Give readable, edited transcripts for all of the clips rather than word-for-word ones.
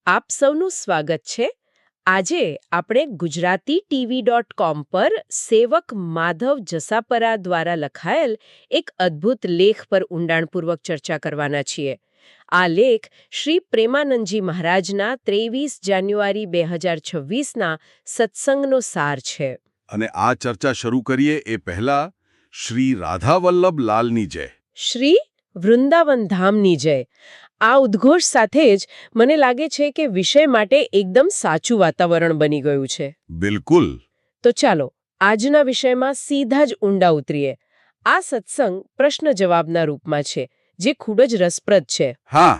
આપ સૌનું સ્વાગત છે. આજે આપણે ગુજરાતીTV.com પર સેવક માધવ જસાપરા દ્વારા લખાયેલ એક અદ્ભુત લેખ પર ઊંડાણપૂર્વક ચર્ચા કરવાના છીએ. આ લેખ શ્રી પ્રેમાનંદજી મહારાજના 23 જાન્યુઆરી 2026ના સત્સંગનો સાર છે. અને આ ચર્ચા શરૂ કરીએ એ પહેલા શ્રી રાધાવલ્લભ લાલની જય. શ્રી વૃંદાવન ધામની જય. આ ઉદ્ઘોષ સાથે જ મને લાગે છે કે વિષય માટે એકદમ સાચું વાતાવરણ બની ગયું છે. બિલકુલ. તો ચાલો આજના વિષયમાં સીધા જ ઊંડા ઉતરીએ. આ સત્સંગ પ્રશ્ન જવાબના રૂપમાં છે, જે ખૂબ જ રસપ્રદ છે. હા,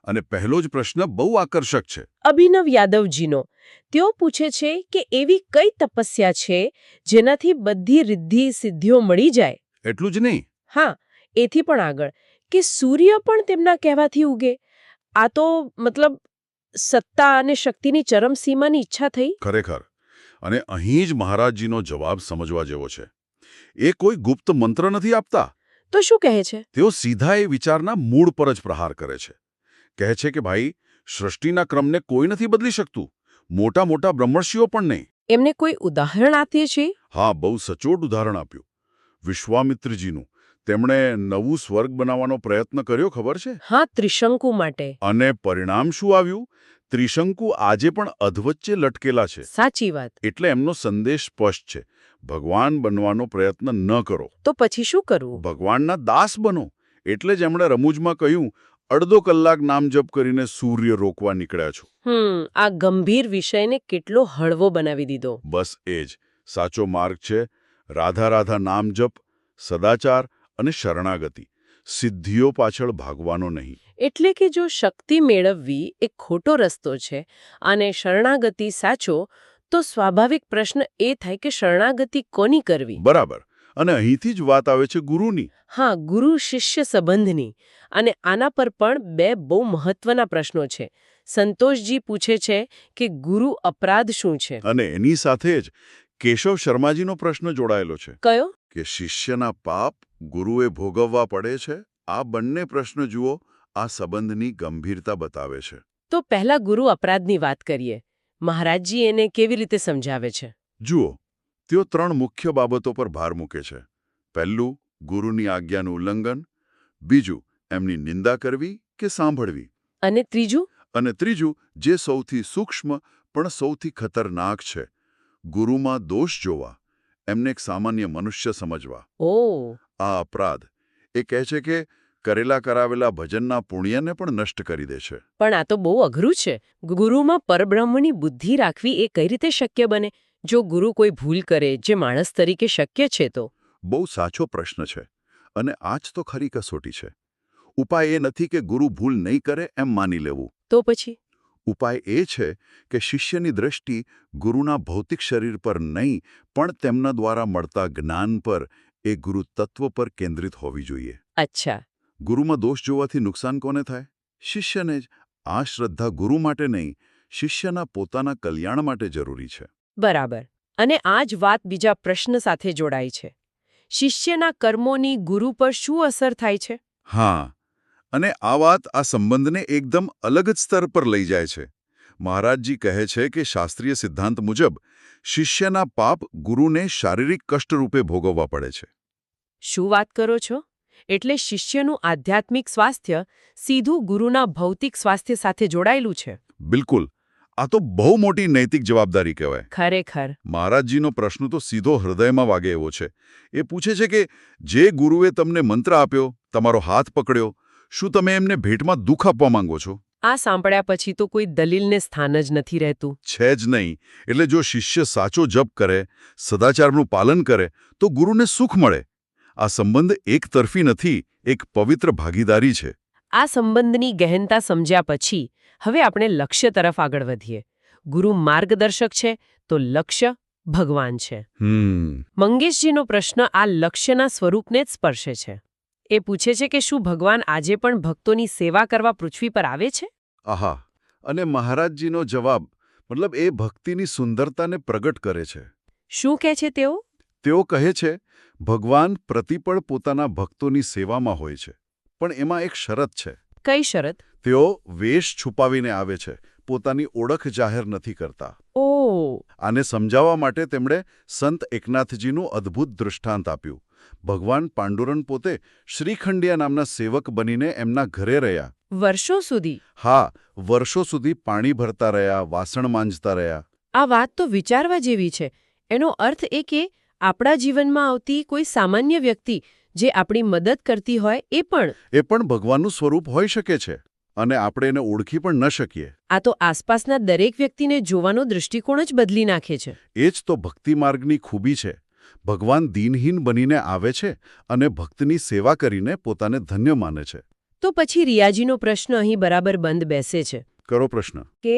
અને પહેલો જ પ્રશ્ન બહુ આકર્ષક છે. અભિનવ યાદવજીનો. તેઓ પૂછે છે કે એવી કઈ તપસ્યા છે જેનાથી બધી રિદ્ધિ સિદ્ધિઓ મળી જાય? એટલું જ નહીં. હા, એથી પણ આગળ કે સૂર્ય પણ તેમના કહેવાથી ઉગે. આ તો મતલબ સત્તા અને શક્તિની ચરમસીમાની ઈચ્છા થઈ. ખરેખર. અને અહીં જ મહારાજજીનો જવાબ સમજવા જેવો છે. એ કોઈ ગુપ્ત મંત્ર નથી આપતા. તો શું કહે છે? તેઓ સીધા એ વિચારના મૂળ પર જ પ્રહાર કરે છે. કહે છે કે ભાઈ, સૃષ્ટિના ક્રમને કોઈ નથી બદલી શકતું. મોટા મોટા બ્રહ્મર્ષિઓ પણ નહીં. એમને કોઈ ઉદાહરણ આપીએ છીએ? હા, બહુ સચોટ ઉદાહરણ આપ્યું. વિશ્વામિત્રજીનું. તેમણે નવું સ્વર્ગ બનાવવાનો પ્રયત્ન કર્યો, ખબર છે? હા, ત્રિશંકુ માટે. અને પરિણામ શું આવ્યું? ત્રિશંકુ આજે પણ અધવચ્ચે લટકેલા છે. સાચી વાત. એટલે એમનો સંદેશ સ્પષ્ટ છે. ભગવાન બનવાનો પ્રયત્ન ન કરો. તો પછી શું કરવું? ભગવાનના દાસ બનો. એટલે જ એમણે રમૂજમાં કહ્યું, અડધો કલાક નામ જપ કરીને સૂર્ય રોકવા નીકળ્યા છો. આ ગંભીર વિષયને કેટલો હળવો બનાવી દીધો. બસ એ જ સાચો માર્ગ છે. રાધા રાધા નામ જપ, સદાચાર અને શરણાગતિ. સિદ્ધિઓ પાછળ ભાગવાનો નહીં. એટલે કે જો શક્તિ મેળવવી એ ખોટો રસ્તો છે અને શરણાગતિ સાચો, તો સ્વાભાવિક પ્રશ્ન એ થાય કે શરણાગતિ કોની કરવી? બરાબર. અને અહીંથી જ વાત આવે છે ગુરુની. હા, ગુરુ શિષ્ય સંબંધની. અને આના પર પણ બે બહુ મહત્વના પ્રશ્નો છે. સંતોષજી પૂછે છે કે ગુરુ અપરાધ શું છે? અને એની સાથે જ કેશવ શર્માજીનો પ્રશ્ન જોડાયેલો છે. કયો? કે શિષ્યના પાપ ગુરુએ ભોગવવા પડે છે. આ બંને પ્રશ્ન જુઓ, આ સંબંધની ગંભીરતા બતાવે છે. તો પહેલા ગુરુ અપરાધની વાત કરીએ. મહારાજજી એને કેવી રીતે સમજાવે છે? જુઓ, તેઓ 3 મુખ્ય બાબતો પર ભાર મૂકે છે. પહેલું, ગુરુની આજ્ઞાનું ઉલ્લંઘન. બીજું, એમની નિંદા કરવી કે સાંભળવી. અને ત્રીજું? અને ત્રીજું, જે સૌથી સૂક્ષ્મ પણ સૌથી ખતરનાક છે, ગુરુમાં દોષ જોવા, એમને એક સામાન્ય મનુષ્ય સમજવા. ઓહ! આ અપરાધ. એ કહે છે કે કરેલા કરાવેલા ભજનના પુણ્યને પણ નષ્ટ કરી દે છે. પણ આ તો બહુ અઘરું છે. ગુરુમાં પરબ્રહ્મની બુદ્ધિ રાખવી એ કઈ રીતે શક્ય બને? જો ગુરુ કોઈ ભૂલ કરે જે માણસ તરીકે શક્ય છે તો? બહુ સાચો પ્રશ્ન છે. અને આ જ તો ખરી કસોટી છે. ઉપાય એ નથી કે ગુરુ ભૂલ નહીં કરે એમ માની લેવું. તો પછી? ઉપાય એ છે કે શિષ્યની દ્રષ્ટિ ગુરુના ભૌતિક શરીર પર નહીં, પણ તેમના દ્વારા મળતા જ્ઞાન પર, એ ગુરુ તત્વ પર કેન્દ્રિત હોવી જોઈએ. અચ્છા. ગુરુમાં દોષ જોવાથી નુકસાન કોને થાય? શિષ્યને જ. આ શ્રદ્ધા ગુરુ માટે નહીં, શિષ્યના પોતાના કલ્યાણ માટે જરૂરી છે. બરાબર. અને આ જ વાત બીજા પ્રશ્ન સાથે જોડાય છે. શિષ્યના કર્મોની ગુરુ પર શું અસર થાય છે? હા, અને આ વાત આ સંબંધને એકદમ અલગ જ સ્તર પર લઈ જાય છે. મહારાજજી કહે છે કે શાસ્ત્રીય સિદ્ધાંત મુજબ શિષ્યના પાપ ગુરુને શારીરિક કષ્ટ રૂપે ભોગવવા પડે છે. શું વાત કરો છો? એટલે શિષ્યનું આધ્યાત્મિક સ્વાસ્થ્ય સીધું ગુરુના ભૌતિક સ્વાસ્થ્ય સાથે જોડાયેલું છે? બિલકુલ. આ તો બહુ મોટી નૈતિક જવાબદારી કહેવાય. ખરેખર. મહારાજજીનો પ્રશ્ન તો સીધો હૃદયમાં વાગે એવો છે. એ પૂછે છે કે જે ગુરુએ તમને મંત્ર આપ્યો, તમારો હાથ પકડ્યો, શું તમે એમને ભેટમાં દુઃખ આપવા માંગો છો? આ સાંભળ્યા પછી તો કોઈ દલીલને સ્થાન જ નથી રહેતું. છે જ નહીં. એટલે જો શિષ્ય સાચો જપ કરે, સદાચારનું પાલન કરે, તો ગુરુને સુખ મળે. આ સંબંધ એક તરફી નથી, એક પવિત્ર ભાગીદારી છે. આ સંબંધની ગહેનતા સમજ્યા પછી હવે આપણે લક્ષ્ય તરફ આગળ વધીએ. ગુરુ માર્ગદર્શક છે તો લક્ષ્ય ભગવાન છે. મંગેશજીનો પ્રશ્ન આ લક્ષ્યના સ્વરૂપને જ સ્પર્શે છે. એ પૂછે છે કે શું ભગવાન આજે પણ ભક્તોની સેવા કરવા પૃથ્વી પર આવે છે? આહા. અને મહારાજજીનો જવાબ, મતલબ એ ભક્તિની સુંદરતાને પ્રગટ કરે છે. શું કહે છે તેઓ? તેઓ કહે છે, ભગવાન પ્રતિપળ પોતાના ભક્તોની સેવામાં હોય છે. પણ એમાં એક શરત છે. કઈ શરત? તેઓ વેશ છુપાવીને આવે છે, પોતાની ઓળખ જાહેર નથી કરતા. ઓ આને સમજાવવા માટે તેમણે સંત એકનાથજીનું અદ્ભુત દૃષ્ટાંત આપ્યું. ભગવાન પાંડુરંગ પોતે શ્રીખંડિયા નામના સેવક બનીને એમના ઘરે રહ્યા. વર્ષો સુધી? હા, વર્ષો સુધી પાણી ભરતા રહ્યા, વાસણ માંજતા રહ્યા. આ વાત તો વિચારવા જેવી છે. એનો અર્થ એ કે આપણા જીવનમાં આવતી કોઈ સામાન્ય વ્યક્તિ જે આપણી મદદ કરતી હોય એ પણ ભગવાનનું સ્વરૂપ હોઈ શકે છે અને આપણે એને ઓળખી પણ ન શકીએ. આ તો આસપાસના દરેક વ્યક્તિને જોવાનો દૃષ્ટિકોણ જ બદલી નાખે છે. એ જ તો ભક્તિ માર્ગની ખૂબી છે. ભગવાન દીનહીન બનીને આવે છે અને ભક્તની સેવા કરીને પોતાને ધન્ય માને છે. તો પછી રિયાજીનો પ્રશ્ન અહીં બરાબર બંધ બેસે છે. કરો પ્રશ્ન. કે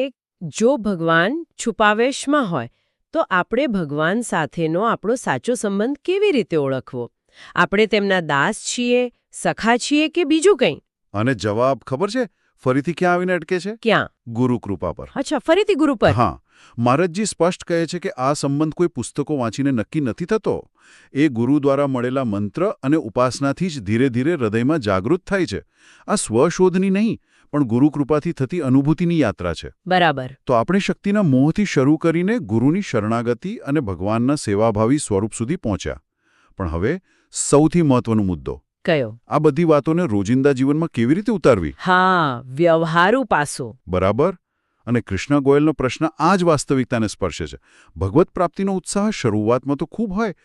જો ભગવાન છુપાવેશમાં હોય તો આપણે ભગવાન સાથેનો આપણો સાચો સંબંધ કેવી રીતે ઓળખવો? આપણે તેમના દાસ છીએ, સખા છીએ કે બીજું કંઈ? અને જવાબ ખબર છે ફરીથી ક્યાં આવીને અટકે છે? ક્યાં? ગુરુ કૃપા પર. અચ્છા, ફરીથી ગુરુ પર. હા, મહારાજજી સ્પષ્ટ કહે છે કે આ સંબંધ કોઈ પુસ્તકો વાંચીને નક્કી નથી થતો. એ ગુરુ દ્વારા મળેલા મંત્ર અને ઉપાસનાથી જ ધીરે ધીરે હૃદયમાં જાગૃત થાય છે. આ સ્વશોધની નહીં, પણ ગુરુ કૃપાથી થતી અનુભૂતિની યાત્રા છે. બરાબર. તો આપણે શક્તિના મોહથી શરૂ કરીને ગુરુની શરણાગતિ અને ભગવાનના સેવાભાવી સ્વરૂપ સુધી પહોંચ્યા. પણ હવે સૌથી મહત્વનો મુદ્દો. કયો? આ બધી વાતોને રોજિંદા જીવનમાં કેવી રીતે ઉતારવી? હા, વ્યવહારુ પાસો. બરાબર. અને કૃષ્ણ ગોયલનો પ્રશ્ન આ જ વાસ્તવિકતાને સ્પર્શે છે. ભગવત પ્રાપ્તિનો ઉત્સાહ શરૂઆતમાં તો ખૂબ હોય,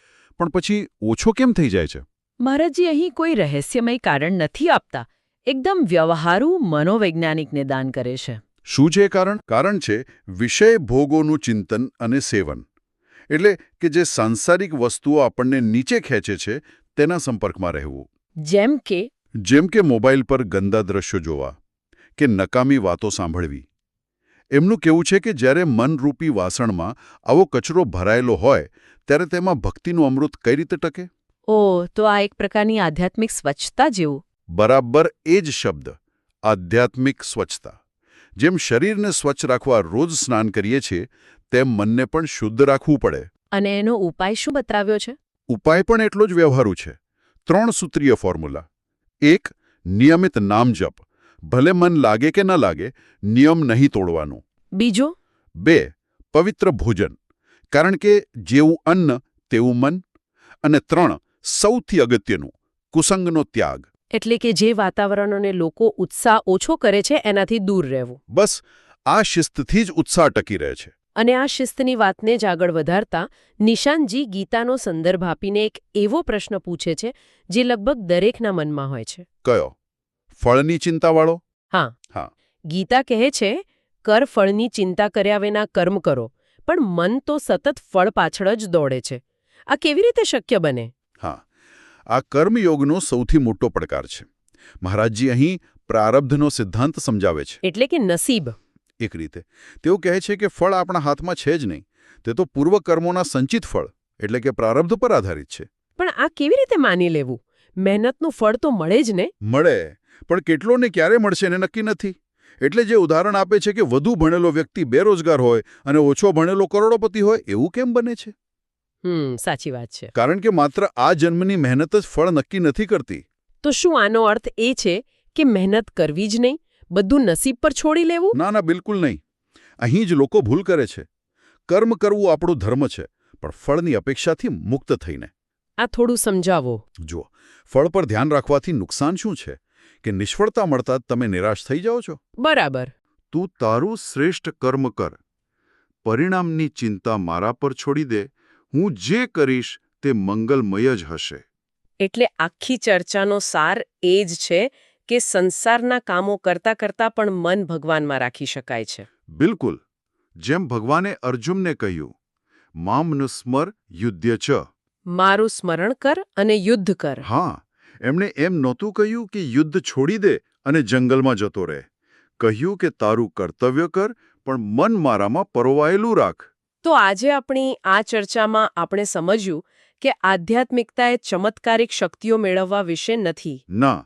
પણ પછી ઓછો કેમ થઈ જાય છે? મહારાજજી અહીં કોઈ રહસ્યમય કારણ નથી આપતા. એકદમ વ્યવહારુ મનોવૈજ્ઞાનિક નિદાન કરે છે. શું છે કારણ? કારણ છે વિષય ભોગોનું ચિંતન અને સેવન. એટલે કે જે સાંસારિક વસ્તુઓ આપણને નીચે ખેંચે છે તેના સંપર્કમાં રહેવું. જેમ કે મોબાઈલ પર ગંદા દ્રશ્યો જોવા કે નકામી વાતો સાંભળવી. એમનું કહેવું છે કે જ્યારે મનરૂપી વાસણમાં આવો કચરો ભરાયેલો હોય ત્યારે તેમાં ભક્તિનું અમૃત કઈ રીતે ટકે? તો આ એક પ્રકારની આધ્યાત્મિક સ્વચ્છતા જેવું. બરાબર, એ જ શબ્દ, આધ્યાત્મિક સ્વચ્છતા. જેમ શરીરને સ્વચ્છ રાખવા રોજ સ્નાન કરીએ છીએ તેમ મનને પણ શુદ્ધ રાખવું પડે. અને એનો ઉપાય શું બતાવ્યો છે? ઉપાય પણ એટલો જ વ્યવહારુ છે. 3 સૂત્રીય ફોર્મ્યુલા. 1. નિયમિત નામ જપ. ભલે મન લાગે કે ન લાગે, નિયમ નહીં તોડવાનો. બીજો? 2. પવિત્ર ભોજન. કારણ કે જેવું અન્ન તેવું મન. અને 3. સૌથી અગત્યનું, કુસંગનો ત્યાગ. એટલે કે જે વાતાવરણ અને લોકો ઉત્સાહ ઓછો કરે છે એનાથી દૂર રહેવું. બસ આ શિસ્તથી જ ઉત્સાહ ટકી રહે છે. અને આ શિસ્તની વાતને જ આગળ વધારતા નિશાનજી ગીતાનો સંદર્ભ આપીને એક એવો પ્રશ્ન પૂછે છે જે લગભગ દરેકના મનમાં હોય છે. કયો? ફળની ચિંતાવાળો? હા. ગીતા કહે છે, કર ફળની ચિંતા કર્યા વિના કર્મ કરો, પણ મન તો સતત ફળ પાછળ જ દોડે છે. આ કેવી રીતે શક્ય બને? હા, આ કર્મયોગનો સૌથી મોટો પડકાર છે. મહારાજજી અહીં પ્રારબ્ધનો સિદ્ધાંત સમજાવે છે. એટલે કે નસીબ. એક રીતે તેઓ કહે છે કે ફળ આપણા હાથમાં છે જ નહીં. તે તો પૂર્વકર્મોના સંચિત ફળ એટલે કે પ્રારબ્ધ પર આધારિત છે. પણ આ કેવી રીતે માની લેવું? મહેનતનું ફળ તો મળે જ ને? મળે, પણ કેટલોને ક્યારે મળશે એને નક્કી નથી. એટલે જે ઉદાહરણ આપે છે કે વધુ ભણેલો વ્યક્તિ બેરોજગાર હોય અને ઓછો ભણેલો કરોડોપતિ હોય, એવું કેમ બને છે? સાચી વાત છે. કારણ કે માત્ર આ જન્મની મહેનત જ ફળ નક્કી નથી કરતી. તો શું આનો અર્થ એ છે કે મહેનત કરવી જ નહીં, બધું નસીબ પર છોડી લેવું? ના, બિલકુલ નહીં. અહીં જ લોકો ભૂલ કરે છે. કર્મ કરવું આપણો ધર્મ છે, પણ ફળની અપેક્ષાથી મુક્ત થઈને. આ થોડું સમજાવો. જુઓ, ફળ પર ધ્યાન રાખવાથી નુકસાન શું છે કે નિષ્ફળતા મળતા જ તમે નિરાશ થઈ જાઓ છો. બરાબર. તું તારું શ્રેષ્ઠ કર્મ કર, પરિણામની ચિંતા મારા પર છોડી દે. હું જે કરીશ તે મંગલમય જ હશે. એટલે આખી ચર્ચાનો સાર એ જ છે કે સંસારના કામો કરતા કરતા પણ મન ભગવાનમાં રાખી શકાય છે. બિલકુલ. જેમ ભગવાને અર્જુનને કહ્યું, મામનુસ્મર યુધ્ય ચ. મારું સ્મરણ કર અને યુદ્ધ કર. હા, એમણે એમ નહોતું કહ્યું કે યુદ્ધ છોડી દે અને જંગલમાં જતો રહે. કહ્યું કે તારું કર્તવ્ય કર, પણ મન મારામાં પરોવાયેલું રાખ. તો આજે આપણી આ ચર્ચામાં આપણે સમજ્યું કે આધ્યાત્મિકતા એ ચમત્કારિક શક્તિઓ મેળવવા વિશે નથી. ના,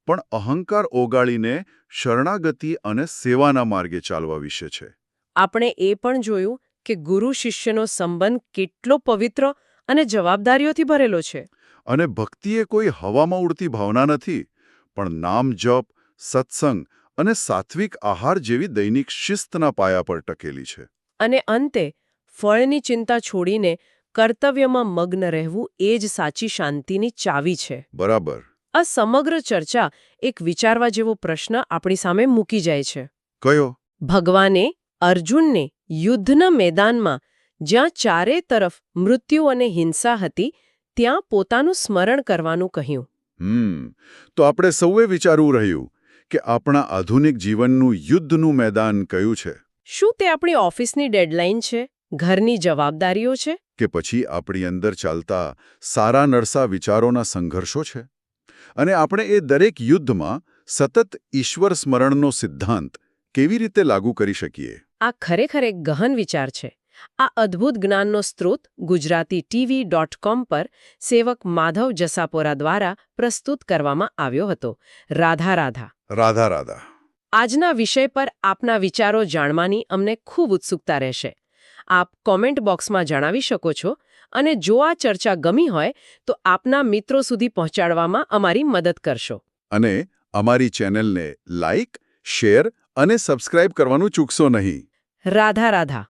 પણ અહંકાર ઓગાળીને શરણાગતિ અને સેવાના માર્ગે ચાલવા વિશે છે. આપણે એ પણ જોયું કે ગુરુ શિષ્યનો સંબંધ કેટલો પવિત્ર અને જવાબદારીઓથી ભરેલો છે. અને ભક્તિ એ કોઈ હવામાં ઉડતી ભાવના નથી, પણ નામ જપ, સત્સંગ અને સાત્વિક આહાર જેવી દૈનિક શિસ્તના પાયા પર ટકેલી છે. અને અંતે ફળની ચિંતા છોડીને કર્તવ્યમાં મગ્ન રહેવું એ જ સાચી શાંતિની ચાવી છે. બરાબર. આ સમગ્ર ચર્ચા એક વિચારવા જેવો પ્રશ્ન આપણી સામે મૂકી જાય છે. કયો? ભગવાને અર્જુનને યુદ્ધના મેદાનમાં જ્યાં ચારે તરફ મૃત્યુ અને હિંસા હતી ત્યાં પોતાનું સ્મરણ કરવાનું કહ્યું. તો આપણે સૌએ વિચારવું રહ્યું કે આપણા આધુનિક જીવનનું યુદ્ધનું મેદાન કયું છે? શું તે આપણી ઓફિસની ડેડલાઇન છે, ઘરની જવાબદારીઓ છે, કે પછી આપણી અંદર ચાલતા સારા નરસા વિચારોના સંઘર્ષો છે? અને આપણે એ દરેક યુદ્ધમાં સતત ઈશ્વર સ્મરણનો સિદ્ધાંત કેવી રીતે લાગુ કરી શકીએ? આ ખરેખર એક ગહન વિચાર છે. આ અદ્ભુત જ્ઞાનનો સ્ત્રોત gujaratitv.com પર સેવક માધવ જસાપોરા દ્વારા પ્રસ્તુત કરવામાં આવ્યો હતો. રાધા રાધા. રાધા રાધા. આજના વિષય પર આપના વિચારો જાણવાની અમને ખૂબ ઉત્સુકતા રહેશે. આપ કોમેન્ટ બોક્સમાં જણાવી શકો છો અને જો આ ચર્ચા ગમી હોય તો આપના મિત્રો સુધી પહોંચાડવામાં અમારી મદદ કરશો. અને અમારી ચેનલને લાઇક, શેર અને સબસ્ક્રાઇબ કરવાનું ચૂકશો નહીં. રાધા રાધા.